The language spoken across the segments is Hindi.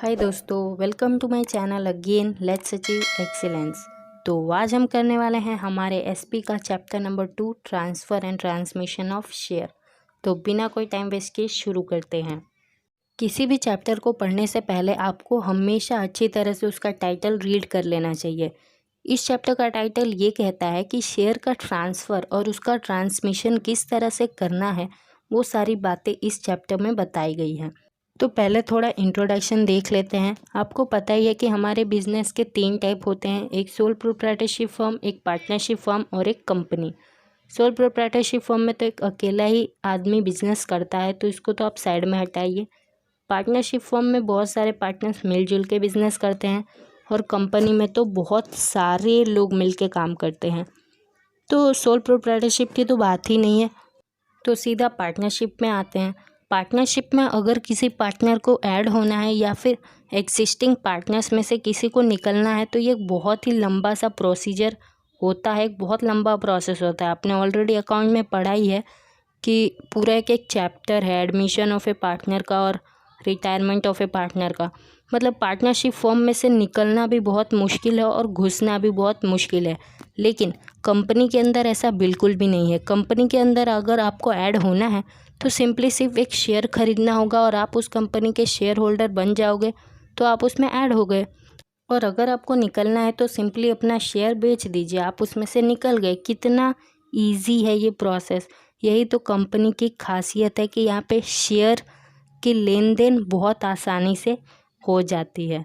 हाय दोस्तों, welcome to my channel again. Let's achieve excellence. तो आज हम करने वाले हैं हमारे एसपी का chapter number 2, transfer and transmission of share. तो बिना कोई टाइम वेस्ट किए शुरू करते हैं। किसी भी चैप्टर को पढ़ने से पहले आपको हमेशा अच्छी तरह से उसका टाइटल रीड कर लेना चाहिए। इस चैप्टर का टाइटल ये कहता है कि शेयर का ट्रांसफ़र और उसका ट्रांसमिशन किस तरह से करना है, वो सारी बातें इस चैप्टर में बताई गई हैं। तो पहले थोड़ा इंट्रोडक्शन देख लेते हैं। आपको पता ही है कि हमारे बिजनेस के 3 टाइप होते हैं, एक सोल प्रोप्राइटरशिप फर्म, एक पार्टनरशिप फर्म और एक कंपनी। सोल प्रोप्राइटरशिप फर्म में तो एक अकेला ही आदमी बिजनेस करता है, तो इसको तो आप साइड में हटाइए। पार्टनरशिप फर्म में बहुत सारे पार्टनर्स मिलजुल के बिजनेस करते हैं और कंपनी में तो बहुत सारे लोग मिल के काम करते हैं। तो सोल प्रोप्राइटरशिप की तो बात ही नहीं है। तो सीधा पार्टनरशिप में आते हैं। पार्टनरशिप में अगर किसी पार्टनर को ऐड होना है या फिर एग्जिस्टिंग पार्टनर्स में से किसी को निकलना है, तो ये बहुत ही लंबा सा प्रोसीजर होता है, एक बहुत लंबा प्रोसेस होता है। आपने ऑलरेडी अकाउंट में पढ़ा ही है कि पूरा एक चैप्टर है एडमिशन ऑफ ए पार्टनर का और रिटायरमेंट ऑफ ए पार्टनर का। मतलब पार्टनरशिप फॉर्म में से निकलना भी बहुत मुश्किल है और घुसना भी बहुत मुश्किल है। लेकिन कंपनी के अंदर ऐसा बिल्कुल भी नहीं है। कंपनी के अंदर अगर आपको ऐड होना है तो सिंपली सिर्फ एक शेयर खरीदना होगा और आप उस कंपनी के शेयर होल्डर बन जाओगे, तो आप उसमें ऐड हो गए। और अगर आपको निकलना है तो सिंपली अपना शेयर बेच दीजिए, आप उसमें से निकल गए। कितना ईजी है ये प्रोसेस। यही तो कंपनी की खासियत है कि यहाँ पे शेयर की लेन देन बहुत आसानी से हो जाती है।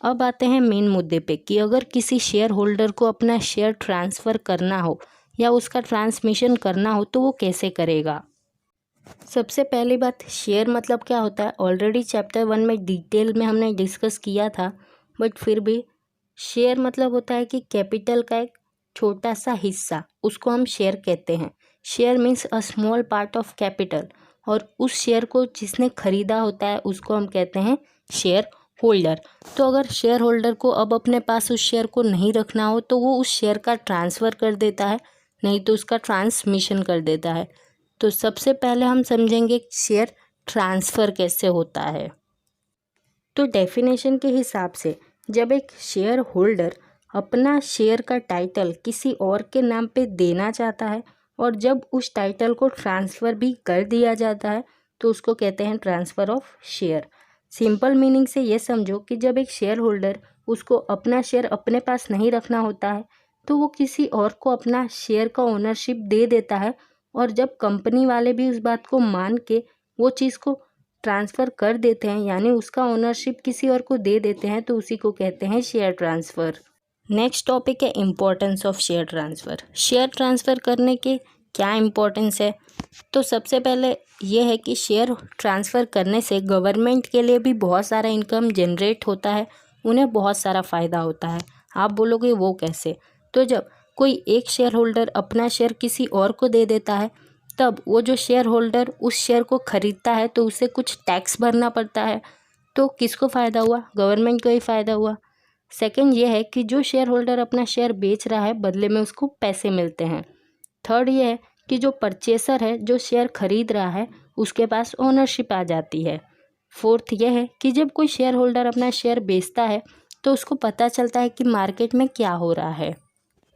अब आते हैं मेन मुद्दे पे कि अगर किसी शेयर होल्डर को अपना शेयर ट्रांसफ़र करना हो या उसका ट्रांसमिशन करना हो तो वो कैसे करेगा। सबसे पहली बात, शेयर मतलब क्या होता है ऑलरेडी चैप्टर 1 में डिटेल में हमने डिस्कस किया था, बट फिर भी शेयर मतलब होता है कि कैपिटल का एक छोटा सा हिस्सा, उसको हम शेयर कहते हैं। Share means a small part of capital, और उस शेयर को जिसने खरीदा होता है उसको हम कहते हैं शेयर होल्डर। तो अगर शेयर होल्डर को अब अपने पास उस शेयर को नहीं रखना हो तो वो उस शेयर का ट्रांसफ़र कर देता है, नहीं तो उसका ट्रांसमिशन कर देता है। तो सबसे पहले हम समझेंगे शेयर ट्रांसफ़र कैसे होता है। तो डेफिनेशन के हिसाब से जब एक शेयर होल्डर अपना शेयर का टाइटल किसी और के नाम पे देना चाहता है और जब उस टाइटल को ट्रांसफ़र भी कर दिया जाता है तो उसको कहते हैं transfer of share. Simple meaning से ये समझो कि जब एक शेयर होल्डर उसको अपना शेयर अपने पास नहीं रखना होता है तो वो किसी और को अपना शेयर का ओनरशिप दे देता है, और जब कंपनी वाले भी उस बात को मान के वो चीज़ को ट्रांसफ़र कर देते हैं, यानी उसका ओनरशिप किसी और को दे देते हैं, तो उसी को कहते हैं शेयर ट्रांसफ़र। नेक्स्ट टॉपिक है importance of share transfer. Share transfer करने के क्या इम्पोर्टेंस है। तो सबसे पहले ये है कि शेयर ट्रांसफ़र करने से गवर्नमेंट के लिए भी बहुत सारा इनकम जनरेट होता है, उन्हें बहुत सारा फ़ायदा होता है। आप बोलोगे वो कैसे। तो जब कोई एक शेयर होल्डर अपना शेयर किसी और को दे देता है, तब वो जो शेयर होल्डर उस शेयर को ख़रीदता है तो उसे कुछ टैक्स भरना पड़ता है। तो किसको फ़ायदा हुआ, गवर्नमेंट को ही फ़ायदा हुआ। सेकंड ये है कि जो शेयर होल्डर अपना शेयर बेच रहा है बदले में उसको पैसे मिलते हैं। थर्ड ये है कि जो परचेसर है, जो शेयर खरीद रहा है, उसके पास ओनरशिप आ जाती है। फोर्थ ये है कि जब कोई शेयर होल्डर अपना शेयर बेचता है तो उसको पता चलता है कि मार्केट में क्या हो रहा है।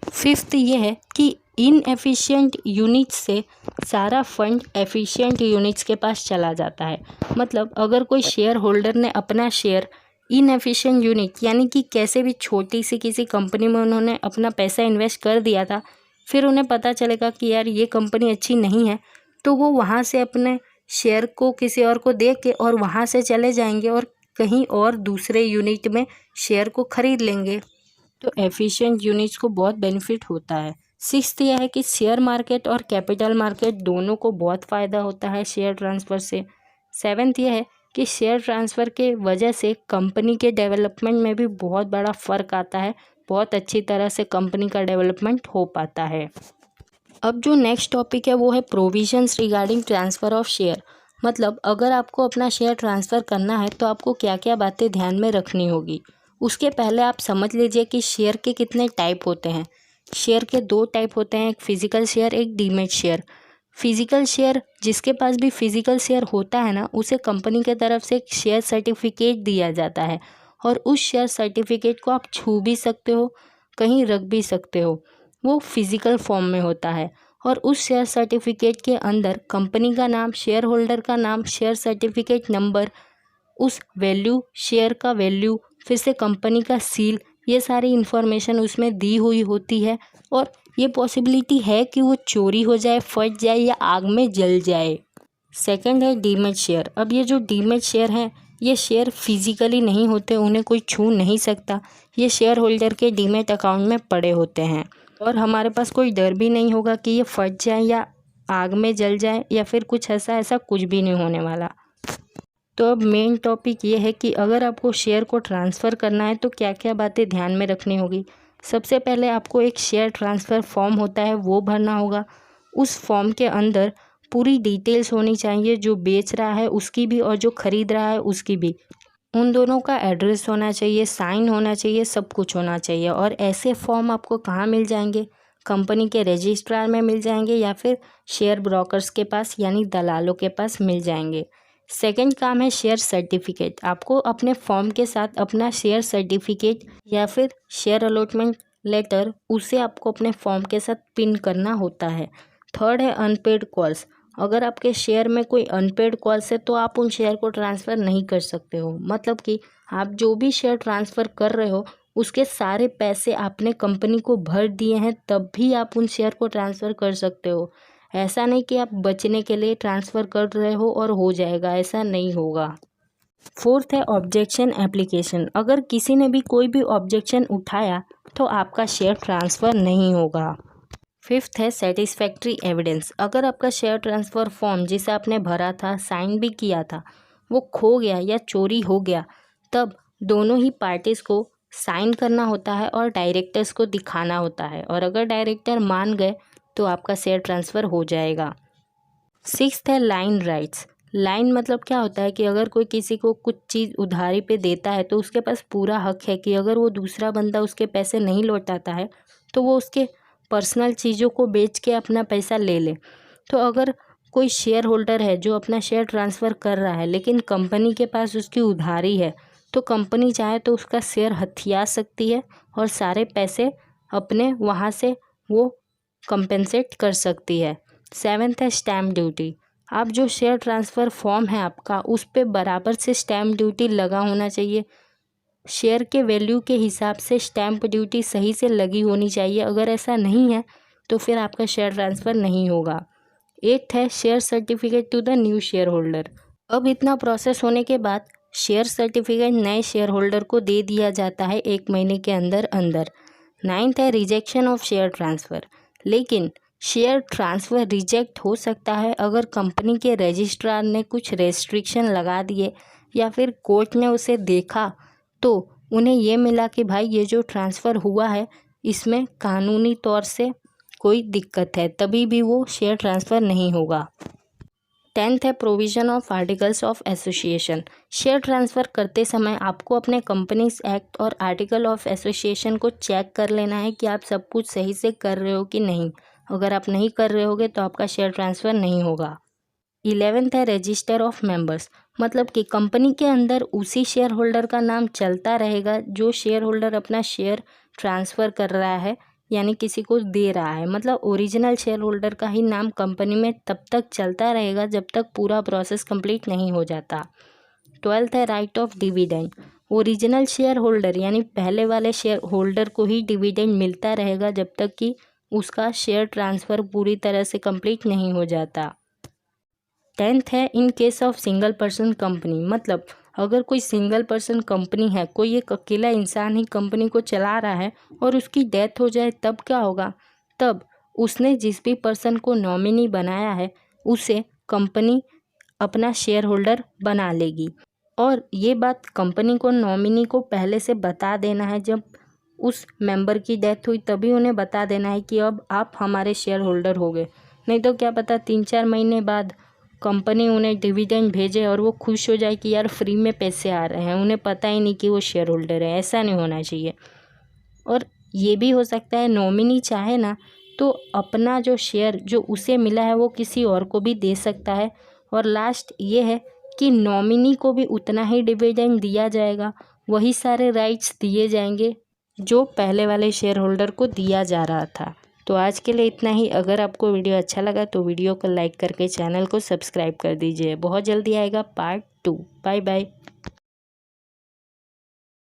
फिफ्थ ये है कि इनएफिशिएंट यूनिट्स से सारा फंड एफिशिएंट यूनिट्स के पास चला जाता है। मतलब अगर कोई शेयर होल्डर ने अपना शेयर इनएफिशिएंट यूनिट, यानी कि कैसे भी छोटी सी किसी कंपनी में उन्होंने अपना पैसा इन्वेस्ट कर दिया था, फिर उन्हें पता चलेगा कि यार ये कंपनी अच्छी नहीं है, तो वो वहाँ से अपने शेयर को किसी और को दे के और वहाँ से चले जाएंगे और कहीं और दूसरे यूनिट में शेयर को खरीद लेंगे। तो एफिशिएंट यूनिट्स को बहुत बेनिफिट होता है। सिक्स्थ यह है कि शेयर मार्केट और कैपिटल मार्केट दोनों को बहुत फ़ायदा होता है शेयर ट्रांसफ़र से। सेवेंथ यह है कि शेयर ट्रांसफ़र के वजह से कंपनी के डेवलपमेंट में भी बहुत बड़ा फ़र्क आता है, बहुत अच्छी तरह से कंपनी का डेवलपमेंट हो पाता है। अब जो नेक्स्ट टॉपिक है वो है provisions regarding transfer of share. मतलब अगर आपको अपना शेयर ट्रांसफ़र करना है तो आपको क्या क्या बातें ध्यान में रखनी होगी। उसके पहले आप समझ लीजिए कि शेयर के कितने टाइप होते हैं। शेयर के 2 टाइप होते हैं, एक फिजिकल शेयर, एक डीमैट शेयर। फिजिकल शेयर, जिसके पास भी फिजिकल शेयर होता है ना, उसे कंपनी के तरफ से एक शेयर सर्टिफिकेट दिया जाता है और उस शेयर सर्टिफिकेट को आप छू भी सकते हो, कहीं रख भी सकते हो। वो फिजिकल फॉर्म में होता है और उस शेयर सर्टिफिकेट के अंदर कंपनी का नाम, शेयर होल्डर का नाम, शेयर सर्टिफिकेट नंबर, उस वैल्यू, शेयर का वैल्यू, फिर से कंपनी का सील, ये सारी इन्फॉर्मेशन उसमें दी हुई होती है। और ये पॉसिबिलिटी है कि वो चोरी हो जाए, फट जाए या आग में जल जाए। सेकंड है डीमैट शेयर। अब ये जो डीमैट शेयर हैं, ये शेयर फिजिकली नहीं होते, उन्हें कोई छू नहीं सकता। ये शेयर होल्डर के डीमैट अकाउंट में पड़े होते हैं और हमारे पास कोई डर भी नहीं होगा कि ये फट जाए या आग में जल जाए या फिर कुछ ऐसा कुछ भी नहीं होने वाला। तो अब मेन टॉपिक ये है कि अगर आपको शेयर को ट्रांसफ़र करना है तो क्या क्या बातें ध्यान में रखनी होगी। सबसे पहले आपको एक शेयर ट्रांसफ़र फॉर्म होता है, वो भरना होगा। उस फॉर्म के अंदर पूरी डिटेल्स होनी चाहिए, जो बेच रहा है उसकी भी और जो ख़रीद रहा है उसकी भी। उन दोनों का एड्रेस होना चाहिए, साइन होना चाहिए, सब कुछ होना चाहिए। और ऐसे फॉर्म आपको कहाँ मिल जाएंगे? कंपनी के रजिस्ट्रार में मिल जाएंगे या फिर शेयर ब्रोकर्स के पास यानी दलालों के पास मिल जाएंगे। सेकंड काम है शेयर सर्टिफिकेट। आपको अपने फॉर्म के साथ अपना शेयर सर्टिफिकेट या फिर शेयर अलॉटमेंट लेटर, उसे आपको अपने फॉर्म के साथ पिन करना होता है। थर्ड है अनपेड कॉल्स। अगर आपके शेयर में कोई अनपेड कॉल्स है तो आप उन शेयर को ट्रांसफ़र नहीं कर सकते हो। मतलब कि आप जो भी शेयर ट्रांसफ़र कर रहे हो उसके सारे पैसे आपने कंपनी को भर दिए हैं, तब भी आप उन शेयर को ट्रांसफ़र कर सकते हो। ऐसा नहीं कि आप बचने के लिए ट्रांसफ़र कर रहे हो और हो जाएगा, ऐसा नहीं होगा। फोर्थ है ऑब्जेक्शन एप्लीकेशन। अगर किसी ने भी कोई भी ऑब्जेक्शन उठाया तो आपका शेयर ट्रांसफ़र नहीं होगा। फिफ्थ है सेटिस्फैक्ट्री एविडेंस। अगर आपका शेयर ट्रांसफ़र फॉर्म जिसे आपने भरा था, साइन भी किया था, वो खो गया या चोरी हो गया, तब दोनों ही पार्टीज़ को साइन करना होता है और डायरेक्टर्स को दिखाना होता है। और अगर डायरेक्टर मान गए तो आपका शेयर ट्रांसफ़र हो जाएगा। सिक्स्थ है लाइन राइट्स। लाइन मतलब क्या होता है कि अगर कोई किसी को कुछ चीज़ उधारी पे देता है तो उसके पास पूरा हक है कि अगर वो दूसरा बंदा उसके पैसे नहीं लौटाता है तो वो उसके पर्सनल चीज़ों को बेच के अपना पैसा ले ले। तो अगर कोई शेयर होल्डर है जो अपना शेयर ट्रांसफ़र कर रहा है लेकिन कंपनी के पास उसकी उधारी है, तो कंपनी चाहे तो उसका शेयर हथिया सकती है और सारे पैसे अपने वहाँ से वो कंपेंसेट कर सकती है। सेवेंथ है स्टैम्प ड्यूटी। आप जो शेयर ट्रांसफ़र फॉर्म है आपका, उस पे बराबर से स्टैम्प ड्यूटी लगा होना चाहिए। शेयर के वैल्यू के हिसाब से स्टैम्प ड्यूटी सही से लगी होनी चाहिए। अगर ऐसा नहीं है तो फिर आपका शेयर ट्रांसफ़र नहीं होगा। एट्थ है share certificate to the new share holder. अब इतना प्रोसेस होने के बाद शेयर सर्टिफिकेट नए शेयर होल्डर को दे दिया जाता है 1 महीने के अंदर अंदर। नाइन्थ है रिजेक्शन ऑफ शेयर ट्रांसफ़र। लेकिन शेयर ट्रांसफ़र रिजेक्ट हो सकता है अगर कंपनी के रजिस्ट्रार ने कुछ रेस्ट्रिक्शन लगा दिए या फिर कोर्ट ने उसे देखा तो उन्हें ये मिला कि भाई ये जो ट्रांसफ़र हुआ है इसमें कानूनी तौर से कोई दिक्कत है, तभी भी वो शेयर ट्रांसफ़र नहीं होगा। 10th है provision of articles of association. Share transfer करते समय आपको अपने कंपनीज एक्ट और आर्टिकल ऑफ एसोसिएशन को चेक कर लेना है कि आप सब कुछ सही से कर रहे हो कि नहीं। अगर आप नहीं कर रहे होगे तो आपका शेयर ट्रांसफ़र नहीं होगा। 11th है रजिस्टर ऑफ मेंबर्स। मतलब कि कंपनी के अंदर उसी शेयर होल्डर का नाम चलता रहेगा जो शेयर होल्डर अपना शेयर ट्रांसफ़र कर रहा है यानी किसी को दे रहा है। मतलब ओरिजिनल शेयर होल्डर का ही नाम कंपनी में तब तक चलता रहेगा जब तक पूरा प्रोसेस कंप्लीट नहीं हो जाता। 12th है right of dividend. Original share holder यानी पहले वाले शेयर होल्डर को ही डिविडेंड मिलता रहेगा जब तक कि उसका शेयर ट्रांसफ़र पूरी तरह से कंप्लीट नहीं हो जाता। 10th है in case of single person company. मतलब अगर कोई सिंगल पर्सन कंपनी है, कोई एक अकेला इंसान ही कंपनी को चला रहा है और उसकी डेथ हो जाए तब क्या होगा? तब उसने जिस भी पर्सन को नॉमिनी बनाया है उसे कंपनी अपना शेयर होल्डर बना लेगी। और ये बात कंपनी को नॉमिनी को पहले से बता देना है। जब उस मेंबर की डेथ हुई तभी उन्हें बता देना है कि अब आप हमारे शेयर होल्डर हो गए। नहीं तो क्या पता 3-4 महीने बाद कंपनी उन्हें डिविडेंड भेजे और वो खुश हो जाए कि यार फ्री में पैसे आ रहे हैं, उन्हें पता ही नहीं कि वो शेयर होल्डर है। ऐसा नहीं होना चाहिए। और ये भी हो सकता है नॉमिनी चाहे ना तो अपना जो शेयर जो उसे मिला है वो किसी और को भी दे सकता है। और लास्ट ये है कि नॉमिनी को भी उतना ही डिविडेंड दिया जाएगा, वही सारे राइट्स दिए जाएंगे जो पहले वाले शेयर होल्डर को दिया जा रहा था। तो आज के लिए इतना ही। अगर आपको वीडियो अच्छा लगा तो वीडियो को लाइक करके चैनल को सब्सक्राइब कर दीजिए। बहुत जल्दी आएगा पार्ट 2। Bye bye.